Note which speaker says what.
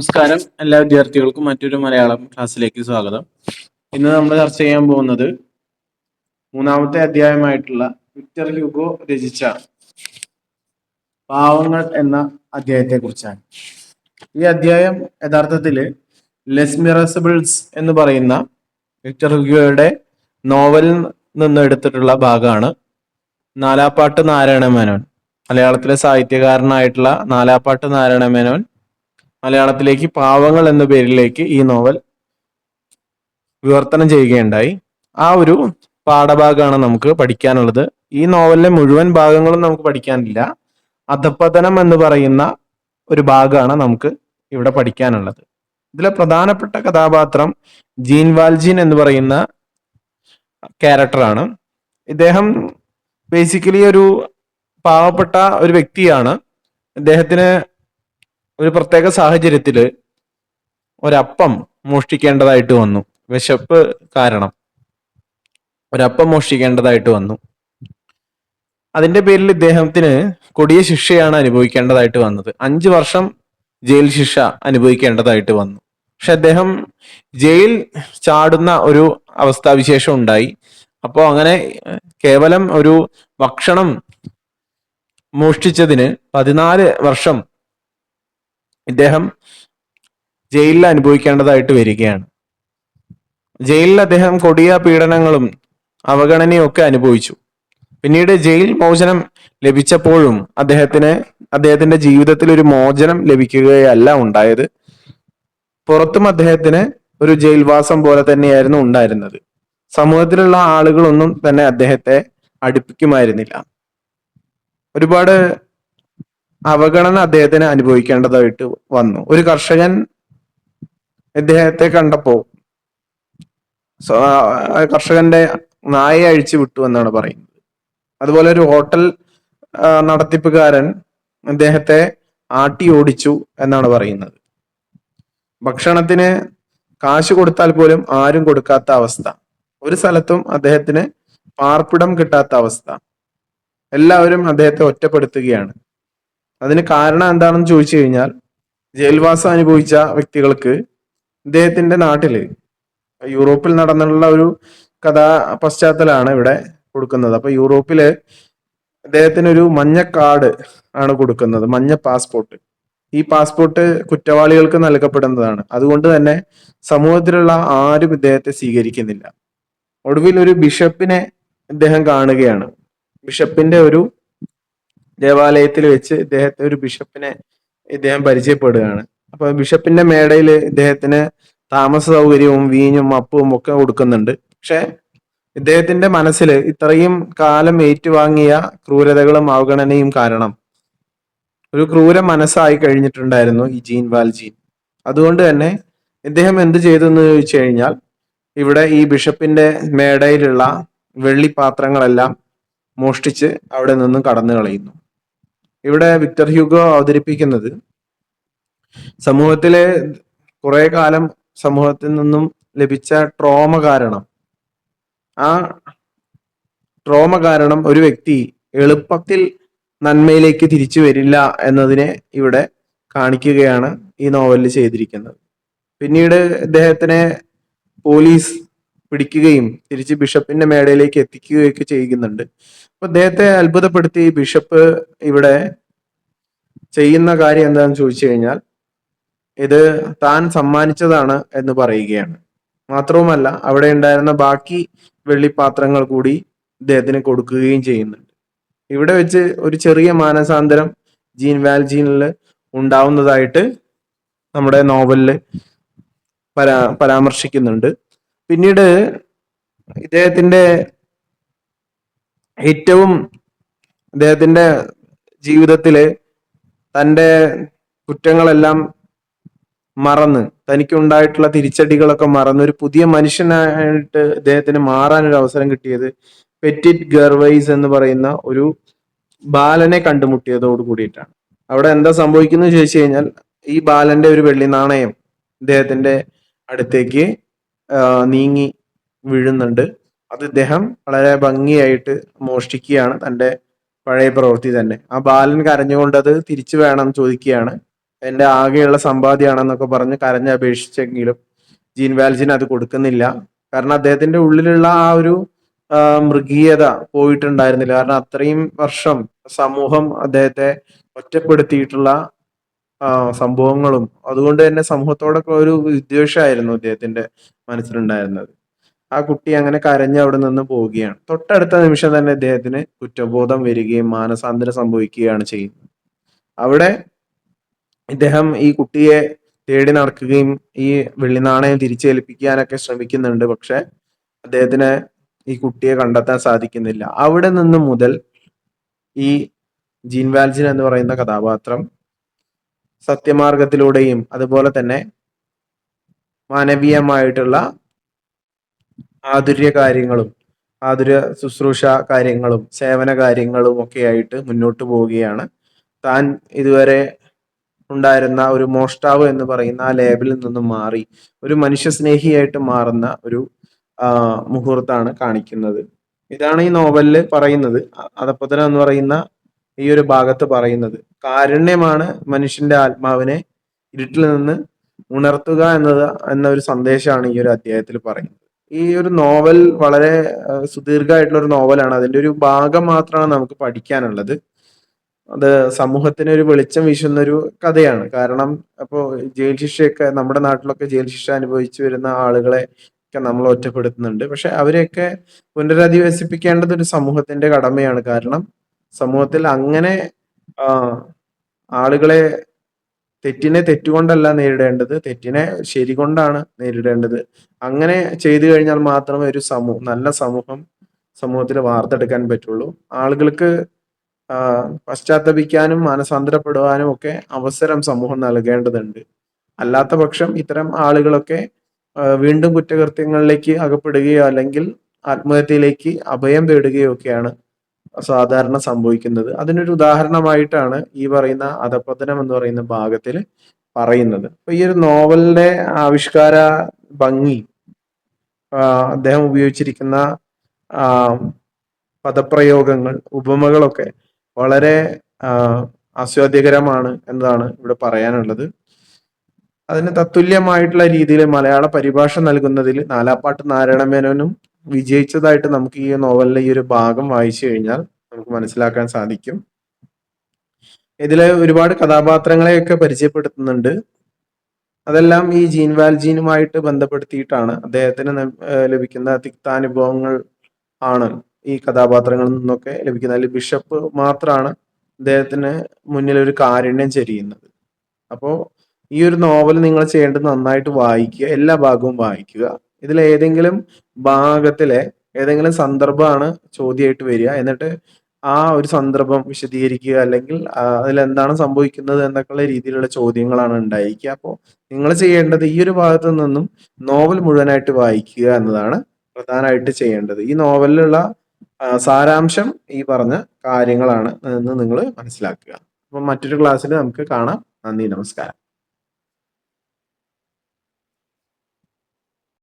Speaker 1: നമസ്കാരം. എല്ലാ വിദ്യാർത്ഥികൾക്കും മറ്റൊരു മലയാളം ക്ലാസ്സിലേക്ക് സ്വാഗതം. ഇന്ന് നമ്മൾ ചർച്ച ചെയ്യാൻ പോകുന്നത് മൂന്നാമത്തെ അധ്യായമായിട്ടുള്ള വിക്ടർ ഹ്യൂഗോ രചിച്ച പാവങ്ങൾ എന്ന അധ്യായത്തെ കുറിച്ചാണ്. ഈ അധ്യായം യഥാർത്ഥത്തില് ലെസ് മിറസിബിൾസ് എന്ന് പറയുന്ന വിക്ടർ ഹ്യൂഗോയുടെ നോവലിൽ നിന്ന് എടുത്തിട്ടുള്ള ഭാഗമാണ്. നാലാപ്പാട്ട് നാരായണ മേനോൻ, മലയാളത്തിലെ സാഹിത്യകാരനായിട്ടുള്ള നാലാപ്പാട്ട് നാരായണ മേനോൻ മലയാളത്തിലേക്ക് പാവങ്ങൾ എന്ന പേരിലേക്ക് ഈ നോവൽ വിവർത്തനം ചെയ്യുകയുണ്ടായി. ആ ഒരു പാഠഭാഗമാണ് നമുക്ക് പഠിക്കാനുള്ളത്. ഈ നോവലിലെ മുഴുവൻ ഭാഗങ്ങളും നമുക്ക് പഠിക്കാനില്ല. അധപ്പതനം എന്ന് പറയുന്ന ഒരു ഭാഗമാണ് നമുക്ക് ഇവിടെ പഠിക്കാനുള്ളത്. ഇതിലെ പ്രധാനപ്പെട്ട കഥാപാത്രം ജീൻ വാൽജീൻ എന്ന് പറയുന്ന ക്യാരക്ടറാണ്. ഇദ്ദേഹം ബേസിക്കലി ഒരു പാവപ്പെട്ട ഒരു വ്യക്തിയാണ്. ഇദ്ദേഹത്തിന് ഒരു പ്രത്യേക സാഹചര്യത്തില് ഒരപ്പം മോഷ്ടിക്കേണ്ടതായിട്ട് വന്നു. വിശപ്പ് കാരണം ഒരപ്പം മോഷ്ടിക്കേണ്ടതായിട്ട് വന്നു. അതിന്റെ പേരിൽ ഇദ്ദേഹത്തിന് കൊടിയ ശിക്ഷയാണ് അനുഭവിക്കേണ്ടതായിട്ട് വന്നത്. 5 വർഷം ജയിൽ ശിക്ഷ അനുഭവിക്കേണ്ടതായിട്ട് വന്നു. പക്ഷെ അദ്ദേഹം ജയിൽ ചാടുന്ന ഒരു അവസ്ഥാവിശേഷം ഉണ്ടായി. അപ്പോൾ അങ്ങനെ കേവലം ഒരു ഭക്ഷണം മോഷ്ടിച്ചതിന് 14 വർഷം ഇദ്ദേഹം ജയിലിൽ അനുഭവിക്കേണ്ടതായിട്ട് വരികയാണ്. ജയിലിൽ അദ്ദേഹം കൊടിയ പീഡനങ്ങളും അവഗണനയും ഒക്കെ അനുഭവിച്ചു. പിന്നീട് ജയിൽ മോചനം ലഭിച്ചപ്പോഴും അദ്ദേഹത്തിന്റെ ജീവിതത്തിൽ ഒരു മോചനം ലഭിക്കുകയല്ല ഉണ്ടായത്. പുറത്തും അദ്ദേഹത്തിന് ഒരു ജയിൽവാസം പോലെ തന്നെയായിരുന്നു ഉണ്ടായിരുന്നത്. സമൂഹത്തിലുള്ള ആളുകളൊന്നും തന്നെ അദ്ദേഹത്തെ അടുപ്പിക്കുമായിരുന്നില്ല. ഒരുപാട് അവഗണന അദ്ദേഹത്തിന് അനുഭവിക്കേണ്ടതായിട്ട് വന്നു. ഒരു കർഷകൻ ഇദ്ദേഹത്തെ കണ്ടപ്പോ കർഷകന്റെ നായയെ അഴിച്ചു വിട്ടു എന്നാണ് പറയുന്നത്. അതുപോലെ ഒരു ഹോട്ടൽ നടത്തിപ്പുകാരൻ അദ്ദേഹത്തെ ആട്ടി ഓടിച്ചു എന്നാണ് പറയുന്നത്. ഭക്ഷണത്തിന് കാശ് കൊടുത്താൽ പോലും ആരും കൊടുക്കാത്ത അവസ്ഥ. ഒരു സ്ഥലത്തും അദ്ദേഹത്തിന് പാർപ്പിടം കിട്ടാത്ത അവസ്ഥ. എല്ലാവരും അദ്ദേഹത്തെ ഒറ്റപ്പെടുത്തുകയാണ്. അതിന് കാരണം എന്താണെന്ന് ചോദിച്ചു കഴിഞ്ഞാൽ, ജയിൽവാസം അനുഭവിച്ച വ്യക്തികൾക്ക് ഇദ്ദേഹത്തിന്റെ നാട്ടില് യൂറോപ്പിൽ നടന്നുള്ള ഒരു കഥാ പശ്ചാത്തലമാണ് ഇവിടെ കൊടുക്കുന്നത്. അപ്പൊ യൂറോപ്പില് അദ്ദേഹത്തിന് ഒരു മഞ്ഞ കാർഡ് ആണ് കൊടുക്കുന്നത്, മഞ്ഞ പാസ്പോർട്ട്. ഈ പാസ്പോർട്ട് കുറ്റവാളികൾക്ക് നൽകപ്പെടുന്നതാണ്. അതുകൊണ്ട് തന്നെ സമൂഹത്തിലുള്ള ആരും ഇദ്ദേഹത്തെ സ്വീകരിക്കുന്നില്ല. ഒടുവിൽ ഒരു ബിഷപ്പിനെ ഇദ്ദേഹം കാണുകയാണ്. ബിഷപ്പിന്റെ ഒരു ദേവാലയത്തിൽ വെച്ച് ഒരു ബിഷപ്പിനെ ഇദ്ദേഹം പരിചയപ്പെടുകയാണ്. അപ്പൊ ബിഷപ്പിന്റെ മേടയിൽ ഇദ്ദേഹത്തിന് താമസ സൗകര്യവും വീഞ്ഞും അപ്പവും ഒക്കെ കൊടുക്കുന്നുണ്ട്. പക്ഷെ ഇദ്ദേഹത്തിന്റെ മനസ്സിൽ ഇത്രയും കാലം ഏറ്റുവാങ്ങിയ ക്രൂരതകളും അവഗണനയും കാരണം ഒരു ക്രൂര മനസ്സായി കഴിഞ്ഞിട്ടുണ്ടായിരുന്നു ഈ ജീൻ വാൽജീൻ. അതുകൊണ്ട് തന്നെ ഇദ്ദേഹം എന്ത് ചെയ്തു എന്ന് ചോദിച്ചു കഴിഞ്ഞാൽ, ഇവിടെ ഈ ബിഷപ്പിന്റെ മേടയിലുള്ള വെള്ളിപ്പാത്രങ്ങളെല്ലാം മോഷ്ടിച്ച് അവിടെ നിന്നും കടന്നു കളയുന്നു. ഇവിടെ വിക്ടർ ഹ്യൂഗോ അവതരിപ്പിക്കുന്നത് സമൂഹത്തിലെ കുറെ കാലം സമൂഹത്തിൽ നിന്നും ലഭിച്ച ട്രോമ കാരണം ഒരു വ്യക്തി എളുപ്പത്തിൽ നന്മയിലേക്ക് തിരിച്ചു വരില്ല എന്നതിനെ ഇവിടെ കാണിക്കുകയാണ് ഈ നോവലിൽ ചെയ്തിരിക്കുന്നത്. പിന്നീട് ഇദ്ദേഹത്തിനെ പോലീസ് പിടിക്കുകയും തിരിച്ച് ബിഷപ്പിന്റെ മേടയിലേക്ക് എത്തിക്കുകയൊക്കെ ചെയ്യുന്നുണ്ട്. അപ്പൊ അദ്ദേഹത്തെ അത്ഭുതപ്പെടുത്തി ബിഷപ്പ് ഇവിടെ ചെയ്യുന്ന കാര്യം എന്താണെന്ന് ചോദിച്ചു കഴിഞ്ഞാൽ, ഇത് താൻ സമ്മാനിച്ചതാണ് എന്ന് പറയുകയാണ്. മാത്രവുമല്ല, അവിടെ ഉണ്ടായിരുന്ന ബാക്കി വെള്ളിപ്പാത്രങ്ങൾ കൂടി ഇദ്ദേഹത്തിന് കൊടുക്കുകയും ചെയ്യുന്നുണ്ട്. ഇവിടെ വെച്ച് ഒരു ചെറിയ മാനസാന്തരം ജീൻ വാൽജീനിൽ ഉണ്ടാവുന്നതായിട്ട് നമ്മുടെ നോവലില് പരാമർശിക്കുന്നുണ്ട്. പിന്നീട് ഇദ്ദേഹത്തിന്റെ ജീവിതത്തില് തൻ്റെ കുറ്റങ്ങളെല്ലാം മറന്ന്, തനിക്കുണ്ടായിട്ടുള്ള തിരിച്ചടികളൊക്കെ മറന്ന് ഒരു പുതിയ മനുഷ്യനായിട്ട് ഇദ്ദേഹത്തിന് മാറാൻ ഒരു അവസരം കിട്ടിയത് പെറ്റിറ്റ് ഗർവൈസ് എന്ന് പറയുന്ന ഒരു ബാലനെ കണ്ടുമുട്ടിയതോട് കൂടിയിട്ടാണ്. അവിടെ എന്താ സംഭവിക്കുന്നത് ചോദിച്ചു കഴിഞ്ഞാൽ, ഈ ബാലന്റെ ഒരു വെള്ളി നാണയം ഇദ്ദേഹത്തിന്റെ അടുത്തേക്ക് നീങ്ങി വീഴുന്നുണ്ട്. അത് ഇദ്ദേഹം വളരെ ഭംഗിയായിട്ട് മോഷ്ടിക്കുകയാണ്, തൻ്റെ പഴയ പ്രവൃത്തി തന്നെ. ആ ബാലൻ കരഞ്ഞുകൊണ്ട് അത് തിരിച്ചു വേണം ചോദിക്കുകയാണ്. എന്റെ ആകെയുള്ള സമ്പാദ്യമാണെന്നൊക്കെ പറഞ്ഞ് കരഞ്ഞപേക്ഷിച്ചെങ്കിലും ജീൻ വാൽജിൻ അത് കൊടുക്കുന്നില്ല. കാരണം അദ്ദേഹത്തിന്റെ ഉള്ളിലുള്ള ആ ഒരു മൃഗീയത പോയിട്ടുണ്ടായിരുന്നില്ല. കാരണം അത്രയും വർഷം സമൂഹം അദ്ദേഹത്തെ ഒറ്റപ്പെടുത്തിയിട്ടുള്ള സംഭവങ്ങളും, അതുകൊണ്ട് തന്നെ സമൂഹത്തോടൊക്കെ ഒരു വിദ്വേഷമായിരുന്നു അദ്ദേഹത്തിന്റെ മനസ്സിലുണ്ടായിരുന്നത്. ആ കുട്ടി അങ്ങനെ കരഞ്ഞ് അവിടെ നിന്ന് പോവുകയാണ്. തൊട്ടടുത്ത നിമിഷം തന്നെ ഇദ്ദേഹത്തിന് കുറ്റബോധം വരികയും മാനസാന്തരം സംഭവിക്കുകയാണ് ചെയ്യുന്നത്. അവിടെ ഇദ്ദേഹം ഈ കുട്ടിയെ തേടി നടക്കുകയും ഈ വെള്ളി നാണയം തിരിച്ചേൽപ്പിക്കാനൊക്കെ ശ്രമിക്കുന്നുണ്ട്. പക്ഷെ അദ്ദേഹത്തിന് ഈ കുട്ടിയെ കണ്ടെത്താൻ സാധിക്കുന്നില്ല. അവിടെ നിന്ന് മുതൽ ഈ ജീൻ വാൽജിൻ എന്ന് പറയുന്ന കഥാപാത്രം സത്യമാർഗത്തിലൂടെയും അതുപോലെ തന്നെ മാനവീയമായിട്ടുള്ള ആതുര്യ കാര്യങ്ങളും ആതുര ശുശ്രൂഷ കാര്യങ്ങളും സേവന കാര്യങ്ങളും ഒക്കെ ആയിട്ട് മുന്നോട്ട് പോവുകയാണ്. താൻ ഇതുവരെ ഉണ്ടായിരുന്ന ഒരു മോഷ്ടാവ് എന്ന് പറയുന്ന ആ ലേബലിൽ നിന്നും മാറി ഒരു മനുഷ്യ സ്നേഹിയായിട്ട് മാറുന്ന ഒരു മുഹൂർത്താണ് കാണിക്കുന്നത്. ഇതാണ് ഈ നോവലില് പറയുന്നത്. അധഃപതനം എന്ന് പറയുന്ന ഈ ഒരു ഭാഗത്ത് പറയുന്നത് കാരുണ്യമാണ് മനുഷ്യന്റെ ആത്മാവിനെ ഇരുട്ടിൽ നിന്ന് ഉണർത്തുക എന്ന ഒരു സന്ദേശമാണ് ഈ ഒരു അധ്യായത്തിൽ പറയുന്നത്. ഈ ഒരു നോവൽ വളരെ സുദീർഘമായിട്ടുള്ള ഒരു നോവലാണ്. അതിന്റെ ഒരു ഭാഗം മാത്രമാണ് നമുക്ക് പഠിക്കാനുള്ളത്. അത് സമൂഹത്തിന് ഒരു വെളിച്ചം വീശുന്ന ഒരു കഥയാണ്. കാരണം അപ്പോ ജയിൽ ശിക്ഷയൊക്കെ നമ്മുടെ നാട്ടിലൊക്കെ ജയിൽ ശിക്ഷ അനുഭവിച്ചു വരുന്ന ആളുകളെ ഒക്കെ നമ്മൾ ഒറ്റപ്പെടുത്തുന്നുണ്ട്. പക്ഷെ അവരെയൊക്കെ പുനരധിവസിപ്പിക്കേണ്ടത് ഒരു സമൂഹത്തിന്റെ കടമയാണ്. കാരണം സമൂഹത്തിൽ അങ്ങനെ ആ ആളുകളെ തെറ്റിനെ തെറ്റുകൊണ്ടല്ല നേരിടേണ്ടത്, തെറ്റിനെ ശരി കൊണ്ടാണ് നേരിടേണ്ടത്. അങ്ങനെ ചെയ്തു കഴിഞ്ഞാൽ മാത്രമേ ഒരു നല്ല സമൂഹത്തിൽ വാർത്തെടുക്കാൻ പറ്റുള്ളൂ. ആളുകൾക്ക് പശ്ചാത്തപിക്കാനും മാനസാന്തരപ്പെടുവാനും ഒക്കെ അവസരം സമൂഹം നൽകേണ്ടതുണ്ട്. അല്ലാത്ത പക്ഷം ഇത്തരം ആളുകളൊക്കെ വീണ്ടും കുറ്റകൃത്യങ്ങളിലേക്ക് അകപ്പെടുകയോ അല്ലെങ്കിൽ ആത്മഹത്യയിലേക്ക് അഭയം തേടുകയോ ഒക്കെയാണ് സാധാരണ സംഭവിക്കുന്നത്. അതിനൊരു ഉദാഹരണമായിട്ടാണ് ഈ പറയുന്ന അധഃപതനം എന്ന് പറയുന്ന ഭാഗത്തിൽ പറയുന്നത്. അപ്പൊ ഈ ഒരു നോവലിന്റെ ആവിഷ്കാര ഭംഗി, അദ്ദേഹം ഉപയോഗിച്ചിരിക്കുന്ന പദപ്രയോഗങ്ങൾ, ഉപമകളൊക്കെ വളരെ ആസ്വാദ്യകരമാണ് എന്നതാണ് ഇവിടെ പറയാനുള്ളത്. അതിന് തത്തുല്യമായിട്ടുള്ള രീതിയിൽ മലയാള പരിഭാഷ നൽകുന്നതിൽ നാലാപ്പാട്ട് നാരായണ മേനോനും വിജയിച്ചതായിട്ട് നമുക്ക് ഈ നോവലിലെ ഈ ഒരു ഭാഗം വായിച്ചു കഴിഞ്ഞാൽ നമുക്ക് മനസ്സിലാക്കാൻ സാധിക്കും. ഇതിലെ ഒരുപാട് കഥാപാത്രങ്ങളെയൊക്കെ പരിചയപ്പെടുത്തുന്നുണ്ട്. അതെല്ലാം ഈ ജീൻ വാൽജീനുമായിട്ട് ബന്ധപ്പെടുത്തിയിട്ടാണ്. അദ്ദേഹത്തിന് ലഭിക്കുന്ന തിക്താനുഭവങ്ങൾ ആണ് ഈ കഥാപാത്രങ്ങളിൽ നിന്നൊക്കെ ലഭിക്കുന്നത്. അതിൽ ബിഷപ്പ് മാത്രമാണ് അദ്ദേഹത്തിന് മുന്നിൽ ഒരു കാരുണ്യം ചൊരിയുന്നത്. അപ്പോ ഈ ഒരു നോവൽ നിങ്ങൾ ചെയ്യേണ്ടത് നന്നായിട്ട് വായിക്കുക, എല്ലാ ഭാഗവും വായിക്കുക. ഇതിൽ ഏതെങ്കിലും ഭാഗത്തിലെ ഏതെങ്കിലും സന്ദർഭമാണ് ചോദ്യമായിട്ട് വരിക, എന്നിട്ട് ആ ഒരു സന്ദർഭം വിശദീകരിക്കുക, അല്ലെങ്കിൽ അതിൽ എന്താണ് സംഭവിക്കുന്നത് എന്നൊക്കെയുള്ള രീതിയിലുള്ള ചോദ്യങ്ങളാണ് ഉണ്ടായിരിക്കുക. അപ്പോൾ നിങ്ങൾ ചെയ്യേണ്ടത് ഈ ഒരു ഭാഗത്തു നിന്നും നോവൽ മുഴുവനായിട്ട് വായിക്കുക എന്നതാണ് പ്രധാനമായിട്ട് ചെയ്യേണ്ടത്. ഈ നോവലിലുള്ള സാരാംശം ഈ പറഞ്ഞ കാര്യങ്ങളാണ് എന്ന് നിങ്ങൾ മനസ്സിലാക്കുക. അപ്പം മറ്റൊരു ക്ലാസ്സിൽ നമുക്ക് കാണാം. നന്ദി, നമസ്കാരം.